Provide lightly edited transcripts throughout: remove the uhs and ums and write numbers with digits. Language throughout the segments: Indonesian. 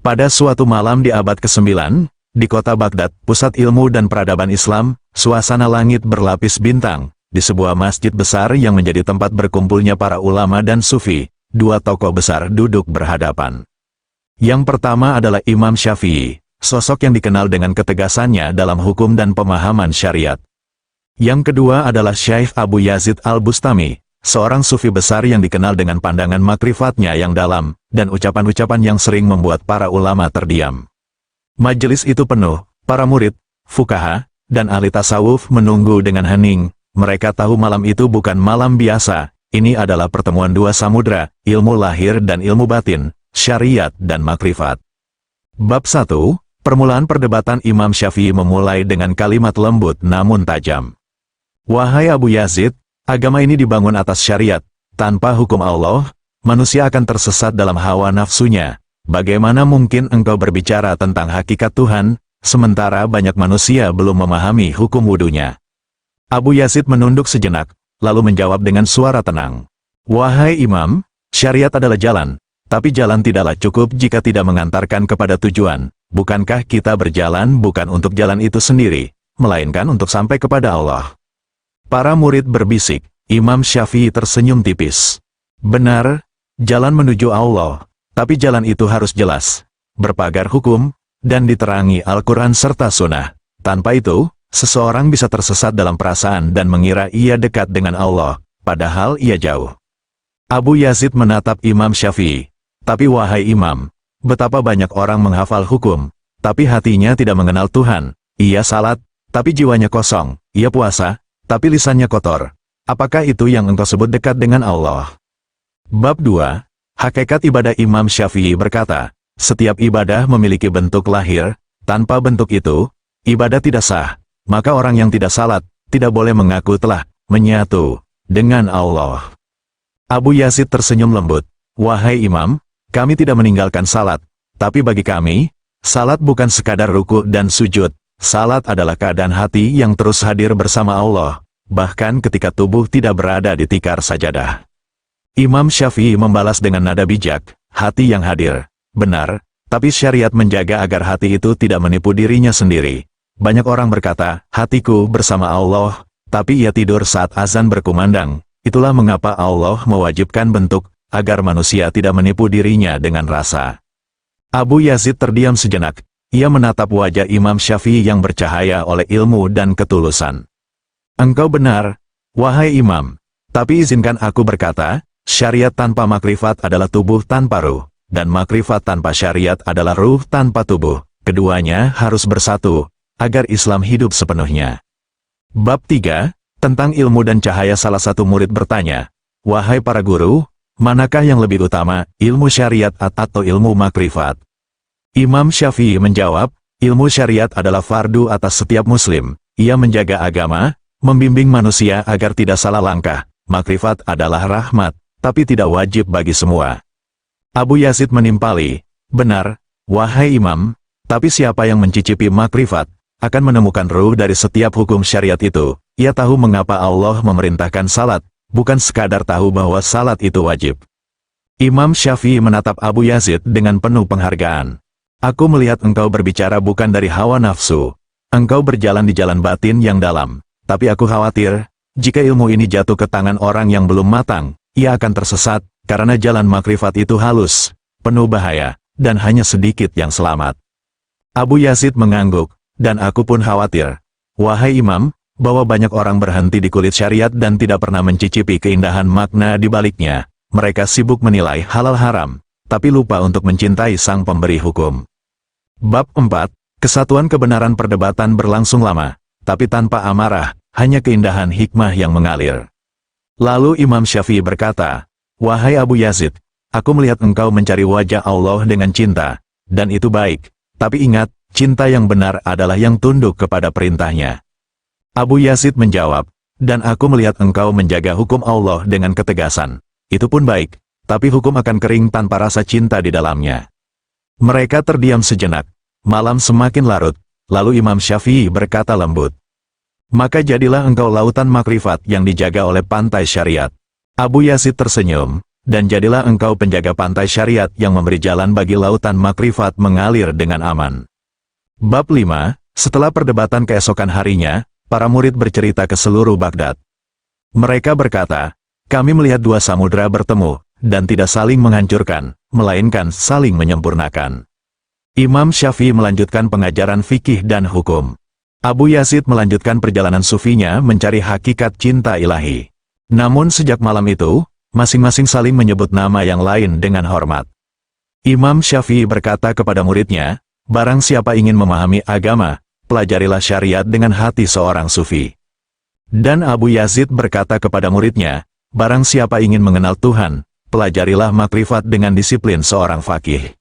Pada suatu malam di abad ke-9, di kota Baghdad, pusat ilmu dan peradaban Islam, suasana langit berlapis bintang. Di sebuah masjid besar yang menjadi tempat berkumpulnya para ulama dan sufi, dua tokoh besar duduk berhadapan. Yang pertama adalah Imam Syafi'i, sosok yang dikenal dengan ketegasannya dalam hukum dan pemahaman syariat. Yang kedua adalah Syekh Abu Yazid Al-Bustami, seorang sufi besar yang dikenal dengan pandangan makrifatnya yang dalam, dan ucapan-ucapan yang sering membuat para ulama terdiam. Majelis itu penuh, para murid, fukaha, dan ahli tasawuf menunggu dengan hening. Mereka tahu malam itu bukan malam biasa, ini adalah pertemuan dua samudra, ilmu lahir dan ilmu batin, syariat dan makrifat. Bab 1, permulaan perdebatan. Imam Syafi'i memulai dengan kalimat lembut namun tajam. Wahai Abu Yazid, agama ini dibangun atas syariat. Tanpa hukum Allah, manusia akan tersesat dalam hawa nafsunya. Bagaimana mungkin engkau berbicara tentang hakikat Tuhan, sementara banyak manusia belum memahami hukum wudunya? Abu Yazid menunduk sejenak, lalu menjawab dengan suara tenang. Wahai Imam, syariat adalah jalan, tapi jalan tidaklah cukup jika tidak mengantarkan kepada tujuan. Bukankah kita berjalan bukan untuk jalan itu sendiri, melainkan untuk sampai kepada Allah? Para murid berbisik. Imam Syafi'i tersenyum tipis. Benar, jalan menuju Allah, tapi jalan itu harus jelas, berpagar hukum, dan diterangi Al-Quran serta Sunnah. Tanpa itu, seseorang bisa tersesat dalam perasaan dan mengira ia dekat dengan Allah, padahal ia jauh. Abu Yazid menatap Imam Syafi'i. Tapi wahai Imam, betapa banyak orang menghafal hukum, tapi hatinya tidak mengenal Tuhan. Ia salat, tapi jiwanya kosong. Ia puasa, tapi lisannya kotor. Apakah itu yang engkau sebut dekat dengan Allah? Bab 2, hakikat ibadah. Imam Syafi'i berkata, setiap ibadah memiliki bentuk lahir, tanpa bentuk itu, ibadah tidak sah. Maka orang yang tidak salat, tidak boleh mengaku telah menyatu dengan Allah. Abu Yazid tersenyum lembut. Wahai Imam, kami tidak meninggalkan salat, tapi bagi kami, salat bukan sekadar ruku dan sujud. Salat adalah keadaan hati yang terus hadir bersama Allah, bahkan ketika tubuh tidak berada di tikar sajadah. Imam Syafi'i membalas dengan nada bijak, hati yang hadir. Benar, tapi syariat menjaga agar hati itu tidak menipu dirinya sendiri. Banyak orang berkata, hatiku bersama Allah, tapi ia tidur saat azan berkumandang. Itulah mengapa Allah mewajibkan bentuk, agar manusia tidak menipu dirinya dengan rasa. Abu Yazid terdiam sejenak. Ia menatap wajah Imam Syafi'i yang bercahaya oleh ilmu dan ketulusan. Engkau benar, wahai Imam. Tapi izinkan aku berkata, syariat tanpa makrifat adalah tubuh tanpa ruh, dan makrifat tanpa syariat adalah ruh tanpa tubuh. Keduanya harus bersatu, agar Islam hidup sepenuhnya. Bab 3, tentang ilmu dan cahaya. Salah satu murid bertanya, wahai para guru, manakah yang lebih utama, ilmu syariat atau ilmu makrifat? Imam Syafi'i menjawab, ilmu syariat adalah fardu atas setiap muslim. Ia menjaga agama, membimbing manusia agar tidak salah langkah. Makrifat adalah rahmat, tapi tidak wajib bagi semua. Abu Yazid menimpali, benar, wahai Imam, tapi siapa yang mencicipi makrifat, akan menemukan ruh dari setiap hukum syariat itu. Ia tahu mengapa Allah memerintahkan salat, bukan sekadar tahu bahwa salat itu wajib. Imam Syafi'i menatap Abu Yazid dengan penuh penghargaan. Aku melihat engkau berbicara bukan dari hawa nafsu. Engkau berjalan di jalan batin yang dalam. Tapi aku khawatir, jika ilmu ini jatuh ke tangan orang yang belum matang, ia akan tersesat, karena jalan makrifat itu halus, penuh bahaya, dan hanya sedikit yang selamat. Abu Yazid mengangguk. Dan aku pun khawatir, wahai Imam, bahwa banyak orang berhenti di kulit syariat dan tidak pernah mencicipi keindahan makna di baliknya. Mereka sibuk menilai halal haram, tapi lupa untuk mencintai sang pemberi hukum. Bab 4, kesatuan kebenaran. Perdebatan berlangsung lama, tapi tanpa amarah, hanya keindahan hikmah yang mengalir. Lalu Imam Syafi'i berkata, wahai Abu Yazid, aku melihat engkau mencari wajah Allah dengan cinta, dan itu baik, tapi ingat, cinta yang benar adalah yang tunduk kepada perintahnya. Abu Yazid menjawab, dan aku melihat engkau menjaga hukum Allah dengan ketegasan. Itu pun baik, tapi hukum akan kering tanpa rasa cinta di dalamnya. Mereka terdiam sejenak. Malam semakin larut, lalu Imam Syafi'i berkata lembut, maka jadilah engkau lautan makrifat yang dijaga oleh pantai syariat. Abu Yazid tersenyum, dan jadilah engkau penjaga pantai syariat yang memberi jalan bagi lautan makrifat mengalir dengan aman. Bab 5, setelah perdebatan keesokan harinya, para murid bercerita ke seluruh Baghdad. Mereka berkata, kami melihat dua samudera bertemu, dan tidak saling menghancurkan, melainkan saling menyempurnakan. Imam Syafi'i melanjutkan pengajaran fikih dan hukum. Abu Yazid melanjutkan perjalanan sufinya mencari hakikat cinta ilahi. Namun sejak malam itu, masing-masing saling menyebut nama yang lain dengan hormat. Imam Syafi'i berkata kepada muridnya, barang siapa ingin memahami agama, pelajarilah syariat dengan hati seorang sufi. Dan Abu Yazid berkata kepada muridnya, barang siapa ingin mengenal Tuhan, pelajarilah makrifat dengan disiplin seorang faqih.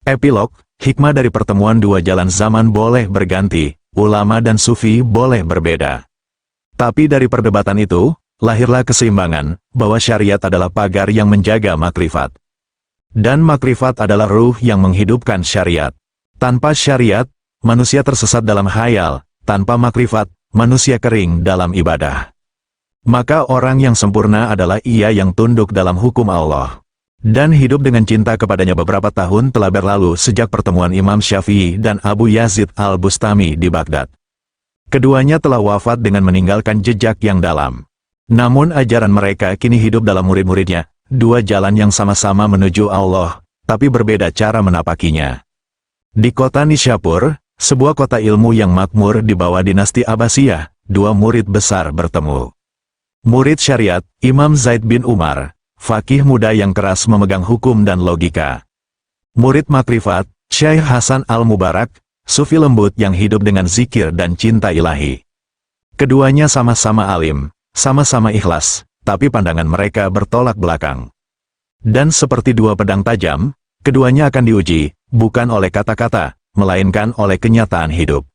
Epilog, hikmah dari pertemuan dua jalan zaman boleh berganti, ulama dan sufi boleh berbeda. Tapi dari perdebatan itu, lahirlah keseimbangan, bahwa syariat adalah pagar yang menjaga makrifat. Dan makrifat adalah ruh yang menghidupkan syariat. Tanpa syariat, manusia tersesat dalam khayal, tanpa makrifat, manusia kering dalam ibadah. Maka orang yang sempurna adalah ia yang tunduk dalam hukum Allah. Dan hidup dengan cinta kepadanya. Beberapa tahun telah berlalu sejak pertemuan Imam Syafi'i dan Abu Yazid al-Bustami di Baghdad. Keduanya telah wafat dengan meninggalkan jejak yang dalam. Namun ajaran mereka kini hidup dalam murid-muridnya, dua jalan yang sama-sama menuju Allah, tapi berbeda cara menapakinya. Di kota Nishapur, sebuah kota ilmu yang makmur di bawah dinasti Abbasiyah, dua murid besar bertemu. Murid syariat, Imam Zaid bin Umar, faqih muda yang keras memegang hukum dan logika. Murid makrifat, Syekh Hasan al-Mubarak, sufi lembut yang hidup dengan zikir dan cinta ilahi. Keduanya sama-sama alim, sama-sama ikhlas, tapi pandangan mereka bertolak belakang. Dan seperti dua pedang tajam, keduanya akan diuji, bukan oleh kata-kata, melainkan oleh kenyataan hidup.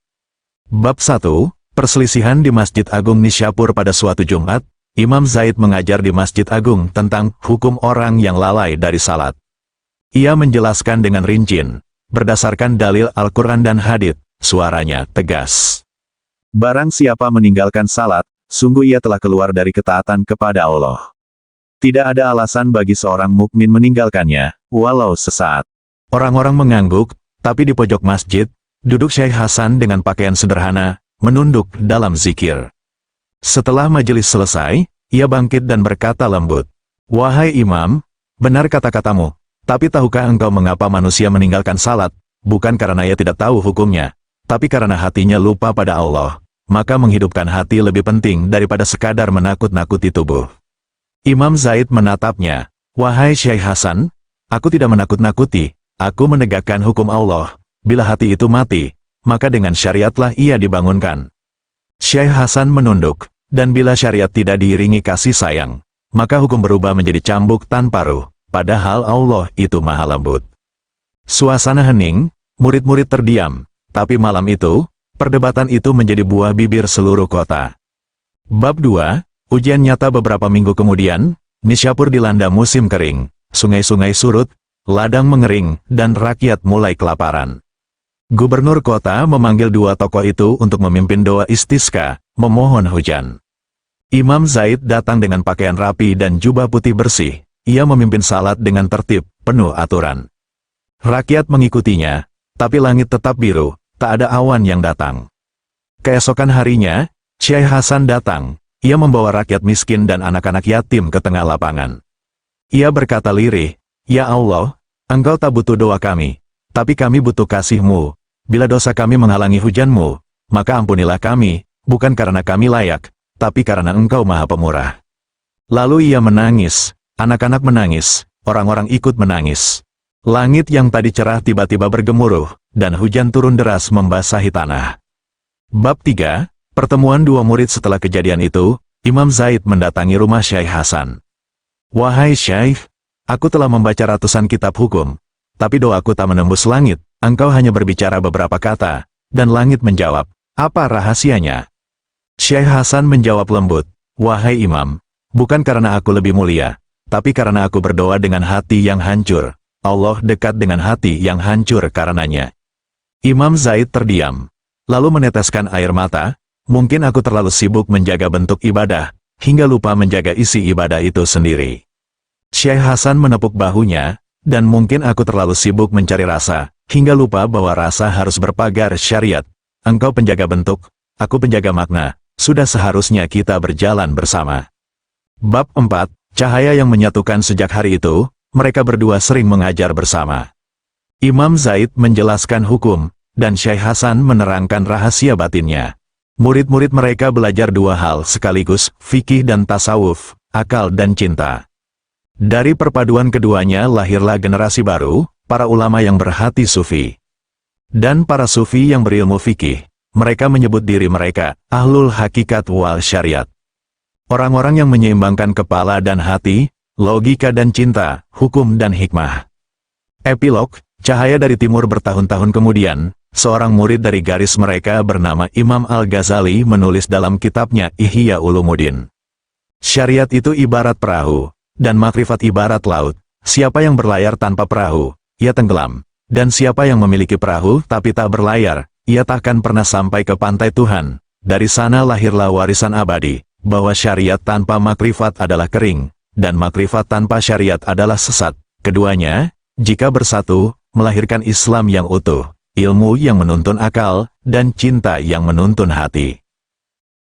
Bab 1, perselisihan di Masjid Agung Nishapur. Pada suatu Jumat, Imam Zaid mengajar di Masjid Agung tentang hukum orang yang lalai dari salat. Ia menjelaskan dengan rinci, berdasarkan dalil Al-Quran dan hadits, suaranya tegas. Barang siapa meninggalkan salat, sungguh ia telah keluar dari ketaatan kepada Allah. Tidak ada alasan bagi seorang mukmin meninggalkannya, walau sesaat. Orang-orang mengangguk, tapi di pojok masjid, duduk Syekh Hasan dengan pakaian sederhana, menunduk dalam zikir. Setelah majelis selesai, ia bangkit dan berkata lembut, "Wahai Imam, benar kata-katamu, tapi tahukah engkau mengapa manusia meninggalkan salat, bukan karena ia tidak tahu hukumnya, tapi karena hatinya lupa pada Allah. Maka menghidupkan hati lebih penting daripada sekadar menakut-nakuti tubuh." Imam Zaid menatapnya, "Wahai Syekh Hasan, aku tidak menakut-nakuti, aku menegakkan hukum Allah. Bila hati itu mati, maka dengan syariatlah ia dibangunkan." Syekh Hasan menunduk, dan bila syariat tidak diiringi kasih sayang, maka hukum berubah menjadi cambuk tanpa ruh, padahal Allah itu maha lembut. Suasana hening, murid-murid terdiam, tapi malam itu, perdebatan itu menjadi buah bibir seluruh kota. Bab 2, ujian nyata. Beberapa minggu kemudian, Nishapur dilanda musim kering, sungai-sungai surut, ladang mengering, dan rakyat mulai kelaparan. Gubernur kota memanggil dua tokoh itu untuk memimpin doa istisqa, memohon hujan. Imam Zaid datang dengan pakaian rapi dan jubah putih bersih. Ia memimpin salat dengan tertib, penuh aturan. Rakyat mengikutinya, tapi langit tetap biru. Tak ada awan yang datang. Keesokan harinya, Syekh Hasan datang. Ia membawa rakyat miskin dan anak-anak yatim ke tengah lapangan. Ia berkata lirih, "Ya Allah, Engkau tak butuh doa kami, tapi kami butuh kasih-Mu. Bila dosa kami menghalangi hujan-Mu, maka ampunilah kami, bukan karena kami layak, tapi karena Engkau Maha Pemurah." Lalu ia menangis, anak-anak menangis, orang-orang ikut menangis. Langit yang tadi cerah tiba-tiba bergemuruh, dan hujan turun deras membasahi tanah. Bab 3, pertemuan dua murid. Setelah kejadian itu, Imam Zaid mendatangi rumah Syekh Hasan. "Wahai Syekh, aku telah membaca ratusan kitab hukum, tapi doaku tak menembus langit. Engkau hanya berbicara beberapa kata, dan langit menjawab, apa rahasianya?" Syekh Hasan menjawab lembut, "Wahai Imam, bukan karena aku lebih mulia, tapi karena aku berdoa dengan hati yang hancur. Allah dekat dengan hati yang hancur karenanya." Imam Zaid terdiam, lalu meneteskan air mata. "Mungkin aku terlalu sibuk menjaga bentuk ibadah, hingga lupa menjaga isi ibadah itu sendiri." Syekh Hasan menepuk bahunya, dan mungkin aku terlalu sibuk mencari rasa, hingga lupa bahwa rasa harus berpagar syariat. Engkau penjaga bentuk, aku penjaga makna, sudah seharusnya kita berjalan bersama. Bab 4, Cahaya yang menyatukan. Sejak hari itu, mereka berdua sering mengajar bersama. Imam Zaid menjelaskan hukum, dan Syekh Hasan menerangkan rahasia batinnya. Murid-murid mereka belajar dua hal sekaligus, fikih dan tasawuf, akal dan cinta. Dari perpaduan keduanya lahirlah generasi baru, para ulama yang berhati sufi. Dan para sufi yang berilmu fikih, mereka menyebut diri mereka, ahlul hakikat wal syariat. Orang-orang yang menyeimbangkan kepala dan hati, logika dan cinta, hukum dan hikmah. Epilog, cahaya dari timur. Bertahun-tahun kemudian, seorang murid dari garis mereka bernama Imam Al-Ghazali menulis dalam kitabnya Ihya Ulumuddin. Syariat itu ibarat perahu, dan makrifat ibarat laut. Siapa yang berlayar tanpa perahu, ia tenggelam. Dan siapa yang memiliki perahu tapi tak berlayar, ia takkan pernah sampai ke pantai Tuhan. Dari sana lahirlah warisan abadi, bahwa syariat tanpa makrifat adalah kering, dan makrifat tanpa syariat adalah sesat. Keduanya, jika bersatu, melahirkan Islam yang utuh, ilmu yang menuntun akal, dan cinta yang menuntun hati.